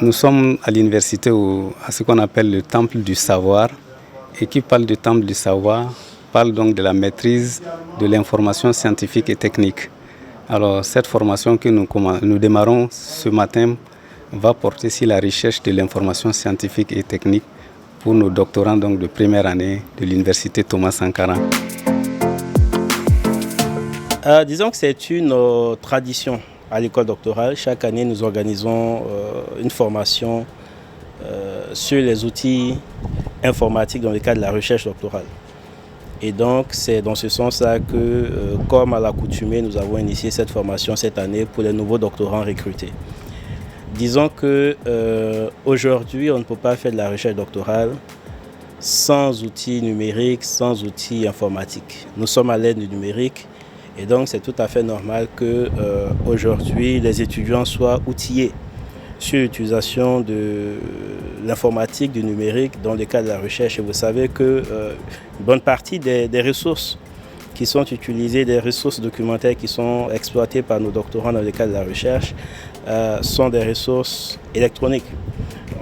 Nous sommes à l'université, à ce qu'on appelle le temple du savoir. Et qui parle du temple du savoir parle donc de la maîtrise de l'information scientifique et technique. Alors cette formation que nous démarrons ce matin va porter sur la recherche de l'information scientifique et technique pour nos doctorants donc, de première année de l'université Thomas Sankara. Disons que c'est une tradition à l'école doctorale. Chaque année, nous organisons une formation sur les outils informatiques dans le cadre de la recherche doctorale. Et donc, c'est dans ce sens-là que, comme à l'accoutumée, nous avons initié cette formation cette année pour les nouveaux doctorants recrutés. Disons qu'aujourd'hui, on ne peut pas faire de la recherche doctorale sans outils numériques, sans outils informatiques. Nous sommes à l'aide du numérique et donc c'est tout à fait normal qu'aujourd'hui, les étudiants soient outillés sur l'utilisation de l'informatique, du numérique dans le cadre de la recherche. Et vous savez qu'une bonne partie des ressources qui sont utilisées, des ressources documentaires qui sont exploitées par nos doctorants dans le cadre de la recherche, sont des ressources électroniques.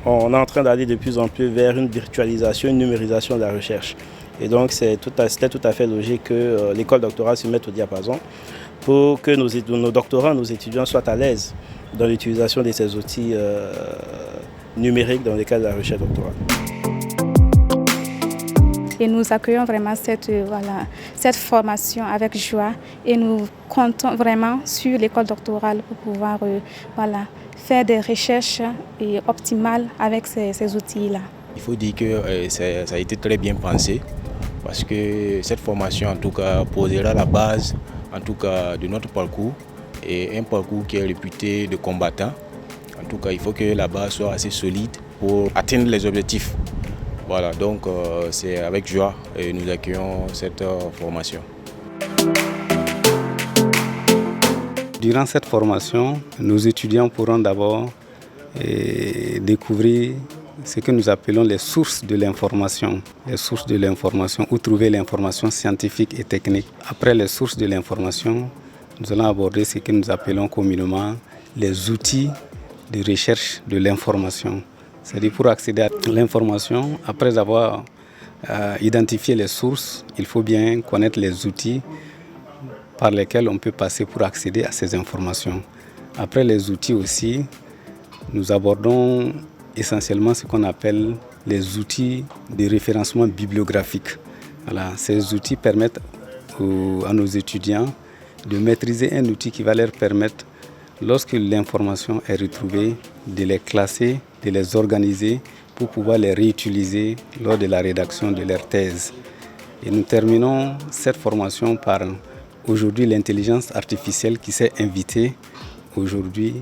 On est en train d'aller de plus en plus vers une virtualisation, une numérisation de la recherche. Et donc c'était tout à fait logique que l'école doctorale se mette au diapason pour que nos doctorants, nos étudiants soient à l'aise dans l'utilisation de ces outils numériques dans le cadre de la recherche doctorale. Et nous accueillons vraiment cette formation avec joie et nous comptons vraiment sur l'école doctorale pour pouvoir faire des recherches optimales avec ces outils-là. Il faut dire que ça a été très bien pensé parce que cette formation en tout cas posera la base en tout cas de notre parcours et un parcours qui est réputé de combattant. En tout cas, il faut que la base soit assez solide pour atteindre les objectifs. Voilà, donc c'est avec joie que nous accueillons cette formation. Durant cette formation, nos étudiants pourront d'abord découvrir ce que nous appelons les sources de l'information. Les sources de l'information, où trouver l'information scientifique et technique. Après les sources de l'information, nous allons aborder ce que nous appelons communément les outils de recherche de l'information. C'est-à-dire pour accéder à l'information, après avoir identifié les sources, il faut bien connaître les outils par lesquels on peut passer pour accéder à ces informations. Après les outils aussi, nous abordons essentiellement ce qu'on appelle les outils de référencement bibliographique. Voilà, ces outils permettent à nos étudiants de maîtriser un outil qui va leur permettre, lorsque l'information est retrouvée, de les classer, de les organiser pour pouvoir les réutiliser lors de la rédaction de leur thèse. Et nous terminons cette formation par aujourd'hui l'intelligence artificielle qui s'est invitée aujourd'hui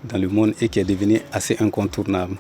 dans le monde et qui est devenue assez incontournable.